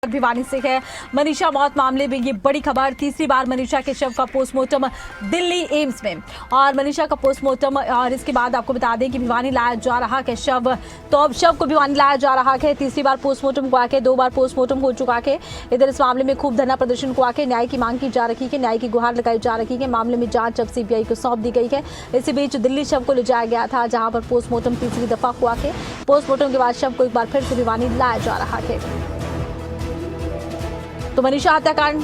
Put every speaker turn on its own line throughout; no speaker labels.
भिवानी से है। मनीषा मौत मामले में ये बड़ी खबर, तीसरी बार मनीषा के शव का पोस्टमार्टम दिल्ली एम्स में। और मनीषा का पोस्टमार्टम और इसके बाद आपको बता दें कि भिवानी लाया जा रहा है शव, तो अब शव को भिवानी लाया जा रहा है। तीसरी बार पोस्टमार्टम को आके 2 बार पोस्टमार्टम हो चुका है। इधर इस मामले में खूब धरना प्रदर्शन को आके न्याय की मांग की जा रही है, न्याय की गुहार लगाई जा रही है। मामले में जांच अब सीबीआई को सौंप दी गई है। इसी बीच दिल्ली शव को ले जाया गया था, जहां पर पोस्टमार्टम तीसरी दफा हुआ है। पोस्टमार्टम के बाद शव को एक बार फिर से भिवानी लाया जा रहा है। तो मनीषा हत्याकांड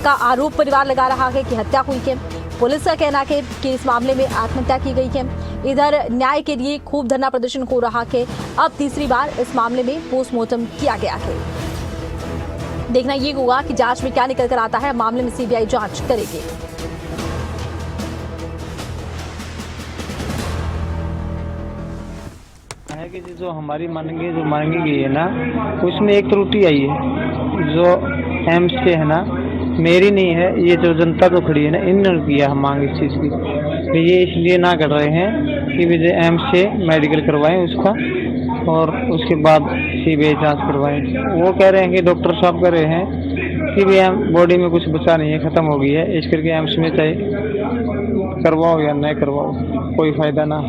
का आरोप परिवार लगा रहा है कि हत्या हुई है। पुलिस का कहना है कि इस मामले में आत्महत्या की गई है। इधर न्याय के लिए खूब धरना प्रदर्शन हो रहा है। अब तीसरी बार इस मामले में पोस्टमार्टम किया गया है। देखना ये होगा कि जांच में क्या निकल कर आता है। मामले में सीबीआई जांच करेगी।
है कि जो हमारी मांगी गई है ना, उसमें एक त्रुटि आई है जो एम्स के है ना, मेरी नहीं है। ये जो जनता तो खड़ी है ना, इन्होंने किया हम मांग इस चीज़ की। तो ये इसलिए ना कर रहे हैं कि विजय एम्स से मेडिकल करवाएं उसका और उसके बाद सीबीआई जांच करवाएं। वो कह रहे हैं कि डॉक्टर साहब कह रहे हैं कि भी बॉडी में कुछ बचा नहीं है, ख़त्म हो गई है, इस करके एम्स में चाहे करवाओ या नहीं करवाओ, कोई फ़ायदा ना।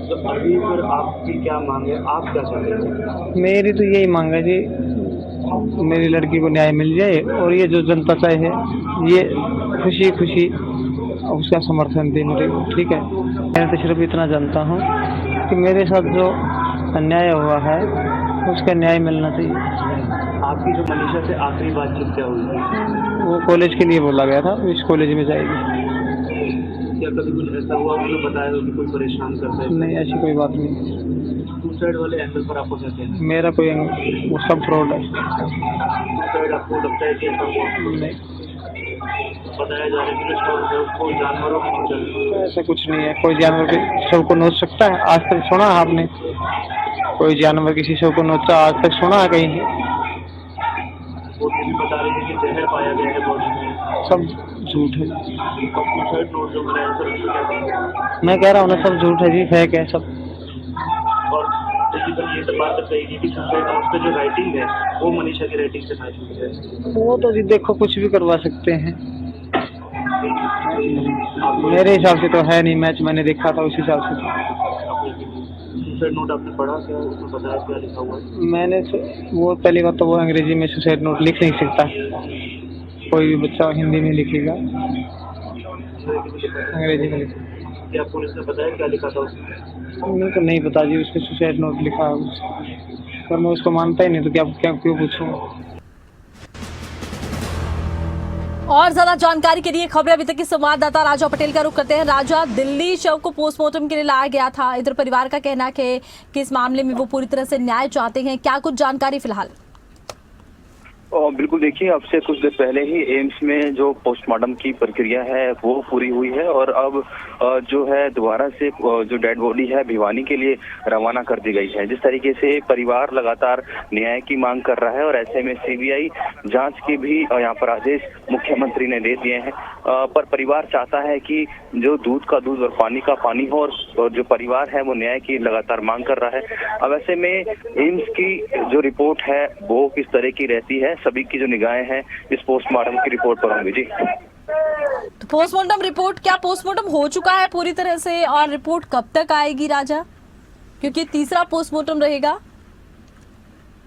तो अभी पर आपकी क्या मांग है, आप क्या चाहते हैं?
मेरी तो यही मांग है जी, मेरी लड़की को न्याय मिल जाए और ये जो जनता चाहे ये खुशी खुशी उसका समर्थन दे मेरे को, ठीक है। मैं तो सिर्फ इतना जानता हूँ कि मेरे साथ जो अन्याय हुआ है उसका न्याय मिलना चाहिए।
आपकी जो मनीषा से आखिरी बातचीत क्या हुई थी?
वो कॉलेज के लिए बोला गया था, इस कॉलेज में जाएगी।
क्या कभी कुछ ऐसा हुआ उन्होंने बताया हो कि कोई परेशान करता है?
नहीं, ऐसी कोई बात नहीं।
सुसाइड वाले एंगल पर आपको क्या कहना है?
मेरा कोई वो सब फ्रॉड है।
सुसाइड आपको लगता है कि ऐसा हुआ?
नहीं,
बताया जा रहा है कि उसको जानवरों की नोच,
ऐसा कुछ नहीं है। कोई जानवर के शव को नोच सकता है? आज तक सुना है आपने कोई जानवर किसी शव को नोचा? आज तक सुना है कहीं?
वो भी बता रहे थे कि जहर पाया गया है बॉडी में।
सब झूठ है।
सुसाइड नोट जो बनाया सर, उसको क्या कहेंगे?
मैं कह रहा हूँ ना, सब झूठ है जी, फेक है सब।
और ये तो बात कही कि सुसाइड नोट पे जो राइटिंग है वो मनीषा की राइटिंग से मैच हुई है।
वो तो जी देखो कुछ भी करवा सकते हैं। मेरे हिसाब से तो है नहीं मैच, मैंने देखा था उस हिसाब से।
सुसाइड नोट आपने पढ़ा क्या? उसमें बताया क्या लिखा हुआ है?
मैंने वो पहली बात तो वो अंग्रेजी में सुसाइड नोट लिख नहीं सकता, कोई भी बच्चा हिंदी में लिखेगा, अंग्रेजी में लिखेगा।
क्या पुलिस ने बताया क्या लिखा था उसमें?
मेरे को नहीं पता जी, उसके सुसाइड नोट लिखा है, पर मैं उसको मानता ही नहीं तो क्या क्यों पूछूं।
और ज्यादा जानकारी के लिए खबरें अभी तक की संवाददाता राजा पटेल का रुख करते हैं। राजा, दिल्ली शव को पोस्टमार्टम के लिए लाया गया था। इधर परिवार का कहना है कि इस मामले में वो पूरी तरह से न्याय चाहते हैं। क्या कुछ जानकारी फिलहाल?
बिल्कुल, देखिए अब से कुछ देर पहले ही एम्स में जो पोस्टमार्टम की प्रक्रिया है वो पूरी हुई है और अब जो है दोबारा से जो डेड बॉडी है भिवानी के लिए रवाना कर दी गई है। जिस तरीके से परिवार लगातार न्याय की मांग कर रहा है और ऐसे में सीबीआई जांच के भी यहाँ पर आदेश मुख्यमंत्री ने दे दिए हैं, पर परिवार चाहता है कि जो दूध का दूध और पानी का पानी हो और जो परिवार है वो न्याय की लगातार मांग कर रहा है। अब ऐसे में एम्स की जो रिपोर्ट है वो किस तरह की रहती है, सभी की जो निगाहें हैं इस पोस्टमार्टम की रिपोर्ट पर होंगी जी।
तो पोस्टमार्टम रिपोर्ट, क्या पोस्टमार्टम हो चुका है पूरी तरह से और रिपोर्ट कब तक आएगी राजा, क्योंकि तीसरा पोस्टमार्टम रहेगा?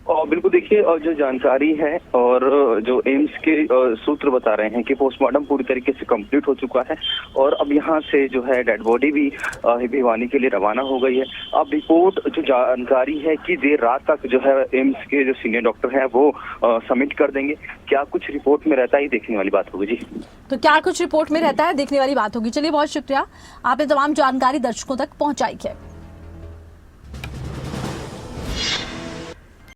और बिल्कुल देखिए, और जो जानकारी है और जो एम्स के सूत्र बता रहे हैं कि पोस्टमार्टम पूरी तरीके से कंप्लीट हो चुका है और अब यहाँ से जो है डेड बॉडी भी भिवानी के लिए रवाना हो गई है। अब रिपोर्ट जो जानकारी है कि देर रात तक जो है एम्स के जो सीनियर डॉक्टर हैं वो सबमिट कर देंगे। क्या कुछ रिपोर्ट में रहता है देखने वाली बात होगी जी।
तो क्या कुछ रिपोर्ट में रहता है देखने वाली बात होगी। चलिए, बहुत शुक्रिया, आपने तमाम जानकारी दर्शकों तक पहुंचाई है।